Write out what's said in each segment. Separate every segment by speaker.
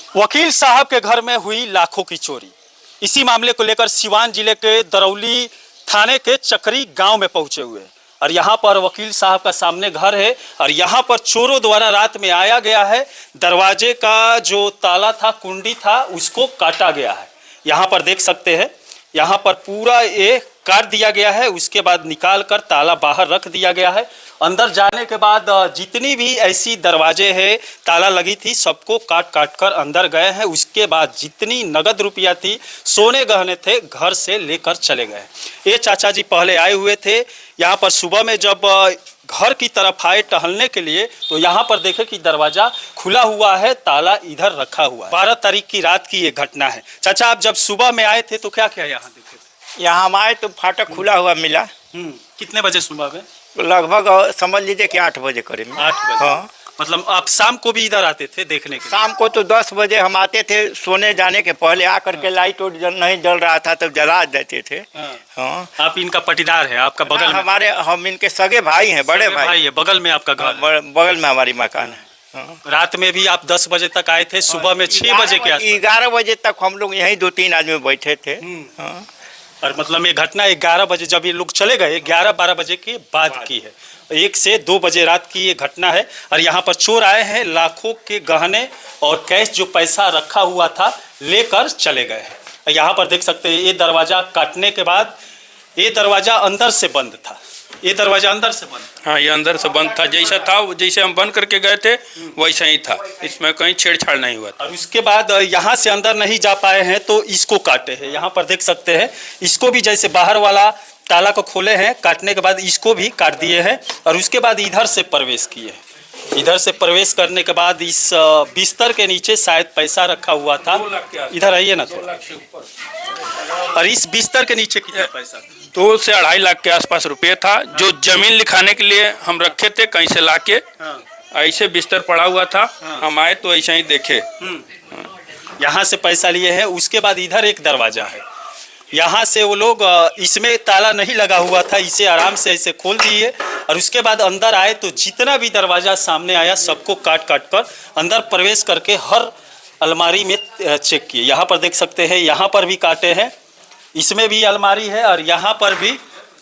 Speaker 1: वकील साहब के घर में हुई लाखों की चोरी। इसी मामले को लेकर सिवान जिले के दरौली थाने के चकरी गांव में पहुंचे हुए और यहां पर वकील साहब का सामने घर है और यहां पर चोरों द्वारा रात में आया गया है। दरवाजे का जो ताला था, कुंडी था, उसको काटा गया है। यहां पर देख सकते हैं, यहां पर पूरा ये काट दिया गया है। उसके बाद निकाल कर ताला बाहर रख दिया गया है। अंदर जाने के बाद जितनी भी ऐसी दरवाजे है ताला लगी थी, सबको काट काट कर अंदर गए हैं। उसके बाद जितनी नगद रुपया थी, सोने गहने थे, घर से लेकर चले गए। ये चाचा जी पहले आए हुए थे यहाँ पर। सुबह में जब घर की तरफ आए टहलने के लिए तो यहाँ पर देखे कि दरवाजा खुला हुआ है, ताला इधर रखा हुआ है। 12 तारीख की रात की ये घटना है। चाचा, आप जब सुबह में आए थे तो क्या क्या यहाँ देखे थे?
Speaker 2: यहाँ हम आए तो फाटक खुला हुआ मिला।
Speaker 1: कितने बजे सुबह में?
Speaker 2: लगभग समझ लीजिए कि 8 बजे करीब।
Speaker 1: 8 बजे?
Speaker 2: हाँ।
Speaker 1: मतलब आप शाम को भी इधर आते थे देखने के लिए?
Speaker 2: शाम को तो 10 बजे हम आते थे, सोने जाने के पहले आकर के लाइट नहीं जल रहा था तब जला देते थे। हाँ।
Speaker 1: आप इनका पटीदार है? आपका बगल में?
Speaker 2: हमारे, हम इनके सगे भाई हैं, बड़े भाई
Speaker 1: है। बगल में आपका घर?
Speaker 2: बगल में हमारी मकान है।
Speaker 1: रात में भी आप 10 बजे तक आए थे, सुबह में 6 बजे के आसपास?
Speaker 2: 11 बजे तक हम लोग यहीं 2-3 आदमी बैठे थे। हाँ।
Speaker 1: और मतलब ये घटना 11 बजे जब ये लोग चले गए, 11-12 बजे के बाद की है। 1 से 2 बजे रात की ये घटना है। और यहाँ पर चोर आए हैं, लाखों के गहने और कैश जो पैसा रखा हुआ था लेकर चले गए हैं। यहाँ पर देख सकते हैं, ये दरवाजा काटने के बाद ये दरवाजा अंदर से बंद था। ये दरवाजा अंदर से बंद?
Speaker 3: हाँ, ये अंदर से बंद था। जैसा था जैसे हम बंद करके गए थे वैसा ही था। इसमें कहीं छेड़छाड़ नहीं हुआ था।
Speaker 1: और उसके बाद यहाँ से अंदर नहीं जा पाए हैं तो इसको काटे हैं। यहाँ पर देख सकते हैं, इसको भी जैसे बाहर वाला ताला को खोले हैं, काटने के बाद इसको भी काट दिए हैं। और उसके बाद इधर से प्रवेश किए हैं। इधर से प्रवेश करने के बाद इस बिस्तर के नीचे शायद पैसा रखा हुआ था। इधर आइए ना थोड़ा। और इस बिस्तर के नीचे कितना पैसा?
Speaker 3: 2 से 2.5 लाख के आसपास रुपये था, जो जमीन लिखाने के लिए हम रखे थे कहीं से लाके। ऐसे बिस्तर पड़ा हुआ था। हम आए तो ऐसा ही देखे।
Speaker 1: यहाँ से पैसा लिए हैं। उसके बाद इधर एक दरवाजा है, यहाँ से वो लोग, इसमें ताला नहीं लगा हुआ था, इसे आराम से ऐसे खोल दिए। और उसके बाद अंदर आए तो जितना भी दरवाजा सामने आया सबको काट काट कर अंदर प्रवेश करके हर अलमारी में चेक किए। यहाँ पर देख सकते हैं, यहाँ पर भी काटे हैं, इसमें भी अलमारी है और यहाँ पर भी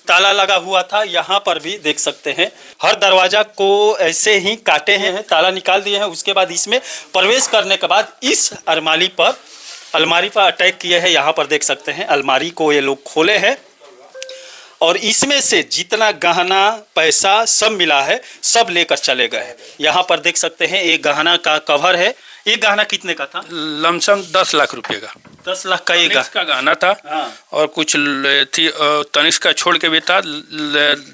Speaker 1: ताला लगा हुआ था। यहाँ पर भी देख सकते हैं, हर दरवाजा को ऐसे ही काटे हैं, ताला निकाल दिए हैं। उसके बाद इसमें प्रवेश करने के बाद इस अलमारी पर अटैक किए हैं। यहाँ पर देख सकते हैं, अलमारी को ये लोग खोले हैं और इसमें से जितना गहना पैसा सब मिला है सब लेकर चले गए। यहाँ पर देख सकते हैं, एक गहना का कवर है। ये गहना कितने का था?
Speaker 3: लमसम 10 लाख रुपये का।
Speaker 1: 10 लाख का ये
Speaker 3: गहना था। और कुछ थी तनिष्क का छोड़ के भी था।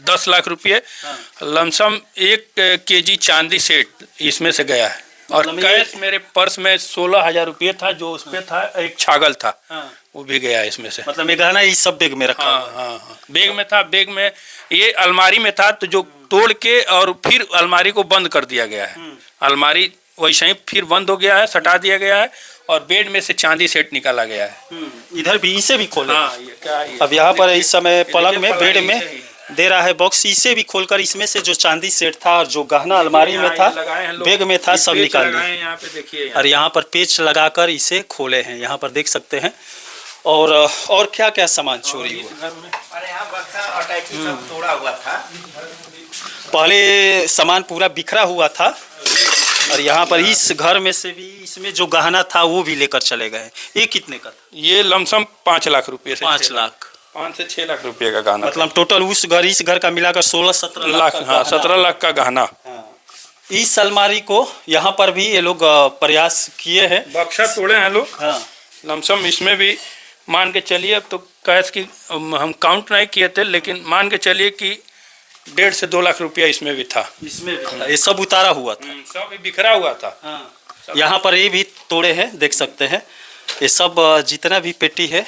Speaker 3: 10 लाख रुपये। लमसम 1 केजी चांदी सेट इसमें से गया है। और कैश मेरे पर्स में 16,000 रुपये था, जो उस पर था एक छागल था। वो भी गया इसमें से।
Speaker 1: मतलब ये गहना ये सब बैग में रखा?
Speaker 3: हाँ, बैग में था। बैग में ये अलमारी में था, तो जो तोड़ के और फिर अलमारी को बंद कर दिया गया है। अलमारी वैसे ही फिर बंद हो गया है, सटा दिया गया है। और बेड में से चांदी सेट निकाला गया है।
Speaker 1: इधर भी इसे भी खोले।
Speaker 3: हाँ, ये क्या है?
Speaker 1: अब यहाँ पर इस समय पलंग में, बेड में दे रहा है बॉक्स, इसे भी खोलकर इसमें से जो चांदी सेट था और जो गहना अलमारी में था, बैग में था, सब निकाल दिए। और यहाँ पर पेच लगाकर इसे खोले हैं। यहाँ पर देख सकते हैं। और क्या क्या सामान चोरी हुआ?
Speaker 2: तोड़ा हुआ था।
Speaker 1: पहले सामान पूरा बिखरा हुआ था। और यहाँ पर इस घर में से भी, इसमें जो गहना था वो भी लेकर चले गए। ये कितने का था?
Speaker 3: ये लमसम 5 लाख रुपये से
Speaker 1: 5 लाख
Speaker 3: 5 से 6 लाख रुपये का गहना।
Speaker 1: मतलब टोटल इस घर का मिलाकर 16-17
Speaker 3: लाख। हाँ, 17 लाख का गहना।
Speaker 1: इस अलमारी को यहाँ पर भी ये लोग प्रयास किए हैं।
Speaker 3: बक्सा तोड़े हैं लोग।
Speaker 1: हाँ।
Speaker 3: लमसम इसमें भी मान के चलिए, अब तो कैश की हम काउंट नहीं किए थे, लेकिन मान के चलिए कि 1.5 से 2 लाख रुपया इसमें भी था।
Speaker 1: इसमें भी था। ये सब उतारा हुआ था।
Speaker 3: सब बिखरा हुआ था।
Speaker 1: यहाँ पर ये भी तोड़े हैं, देख सकते हैं। ये सब जितना भी पेटी है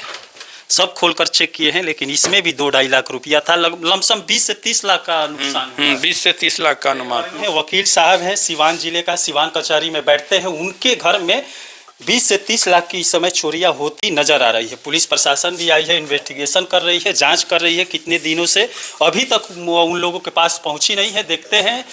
Speaker 1: सब खोलकर चेक किए हैं, लेकिन इसमें भी 2-2.5 लाख रुपया था। लमसम 20 से 30 लाख का नुकसान।
Speaker 3: 20 से 30 लाख का अनुमान।
Speaker 1: वकील साहब हैं, सिवान जिले का, सिवान कचहरी में बैठते हैं। उनके घर में 20 से 30 लाख की इस समय चोरियां होती नजर आ रही है। पुलिस प्रशासन भी आई है, इन्वेस्टिगेशन कर रही है, जांच कर रही है कितने दिनों से। अभी तक उन लोगों के पास पहुंची नहीं है। देखते हैं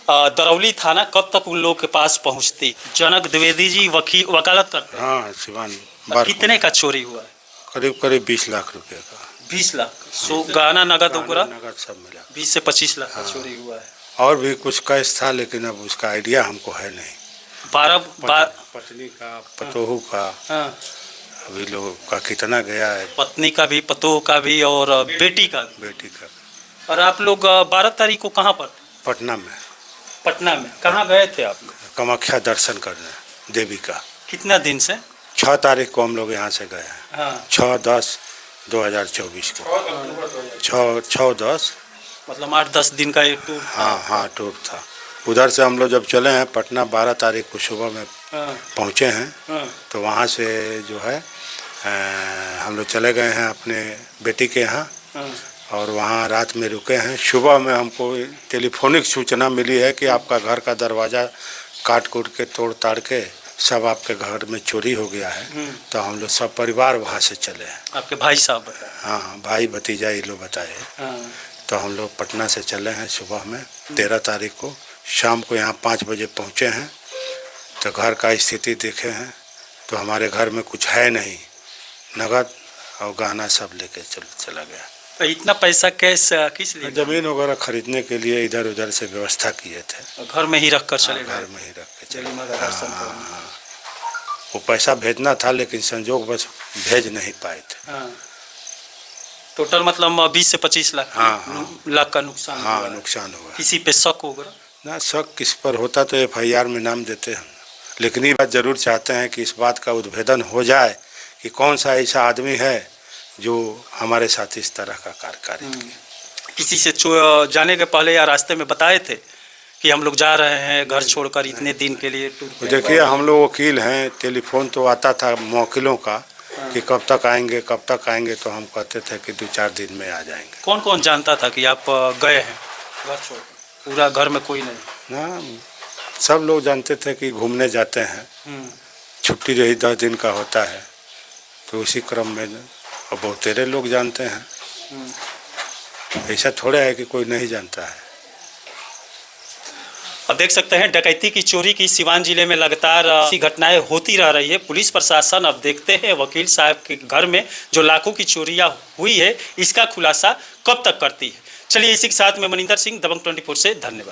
Speaker 1: दरौली थाना कब तक उन लोगों के पास पहुंचती? जनक द्विवेदी जी वकालत करते हैं।
Speaker 4: हाँ सिवान बार
Speaker 1: कितने का चोरी हुआ है?
Speaker 4: करीब करीब 20 लाख रुपए का।
Speaker 1: 20 लाख। सो गहना नगद वगैरह
Speaker 4: नगद सब मिला।
Speaker 1: 20 से 25 लाख का चोरी हुआ है।
Speaker 4: और भी कुछ कैश था लेकिन अब उसका आइडिया हमको है नहीं।
Speaker 1: 12
Speaker 4: पत्नी का, पतोहू का,
Speaker 1: हाँ,
Speaker 4: अभी लोगों का कितना गया है,
Speaker 1: पत्नी का भी, पतोह का भी और बेटी का भी।
Speaker 4: बेटी का।
Speaker 1: और आप लोग 12 तारीख को कहाँ पर?
Speaker 4: पटना में
Speaker 1: पटना में। कहाँ गए थे आप लोग?
Speaker 4: कामाख्या दर्शन करने देवी का।
Speaker 1: कितना दिन से?
Speaker 4: 6 तारीख को हम लोग यहाँ से गए हैं।
Speaker 1: हाँ,
Speaker 4: 6/10/2024 को। 6/10।
Speaker 1: मतलब 8-10 दिन का एक टूर।
Speaker 4: हाँ हाँ टूर था। उधर से हम लोग जब चले हैं पटना 12 तारीख को सुबह में
Speaker 1: हाँ,
Speaker 4: पहुँचे हैं,
Speaker 1: हाँ,
Speaker 4: तो वहाँ से जो है हम लोग चले गए हैं अपने बेटी के यहाँ
Speaker 1: हाँ,
Speaker 4: और वहाँ रात में रुके हैं। सुबह में हमको टेलीफोनिक सूचना मिली है कि आपका घर का दरवाज़ा काट कूट के तोड़ ताड़ के सब आपके घर में चोरी हो गया है। तो हम लोग सब परिवार वहाँ से चले हैं।
Speaker 1: आपके भाई साहब बताए?
Speaker 4: हाँ हाँ भाई भतीजा ये लोग बताए।
Speaker 1: हाँ,
Speaker 4: तो हम लोग पटना से चले हैं सुबह में 13 तारीख को। शाम को यहाँ 5 बजे पहुँचे हैं। तो घर का स्थिति देखे हैं तो हमारे घर में कुछ है नहीं, नगद और गहना सब लेके चला गया।
Speaker 1: तो इतना पैसा कैश किस लिए?
Speaker 4: ज़मीन वगैरह खरीदने के लिए इधर उधर से व्यवस्था किए थे।
Speaker 1: घर में ही रख कर चले
Speaker 4: घर
Speaker 1: गए?
Speaker 4: में ही रख के चले।
Speaker 1: जलीमा का दर्शन
Speaker 4: हाँ,
Speaker 1: करने।
Speaker 4: हाँ। वो पैसा भेजना था लेकिन संजोग बस भेज नहीं पाए थे।
Speaker 1: हाँ, टोटल मतलब 20 से 25 लाख।
Speaker 4: हाँ, हाँ।
Speaker 1: लाख का नुकसान हुआ
Speaker 4: हाँ
Speaker 1: है।
Speaker 4: नुकसान हुआ।
Speaker 1: किसी पे शक होगा?
Speaker 4: ना शक किस पर होता तो FIR में नाम देते हम, लेकिन ये बात ज़रूर चाहते हैं कि इस बात का उद्भेदन हो जाए कि कौन सा ऐसा आदमी है जो हमारे साथ इस तरह का कार्य किया।
Speaker 1: किसी से जाने के पहले या रास्ते में बताए थे कि हम लोग जा रहे हैं घर छोड़कर इतने दिन के लिए टूर पे?
Speaker 4: देखिए हम लोग वकील हैं, टेलीफोन तो आता था मौकिलों का कि कब तक आएंगे कब तक आएंगे, तो हम कहते थे कि 2-4 दिन में आ जाएंगे।
Speaker 1: कौन कौन जानता था कि आप गए हैं घर छोड़? पूरा घर में कोई नहीं?
Speaker 4: ना सब लोग जानते थे कि घूमने जाते हैं, छुट्टी रही 10 दिन का होता है, तो उसी क्रम में अब बहुत तेरे लोग जानते हैं। ऐसा थोड़ा है कि कोई नहीं जानता है।
Speaker 1: अब देख सकते हैं डकैती की चोरी की सिवान जिले में लगातार ऐसी घटनाएं होती रह रही है। पुलिस प्रशासन अब देखते हैं वकील साहब के घर में जो लाखों की चोरियां हुई है इसका खुलासा कब तक करती है। चलिए इसी के साथ में मनिंदर सिंह, दबंग 24 से धन्यवाद।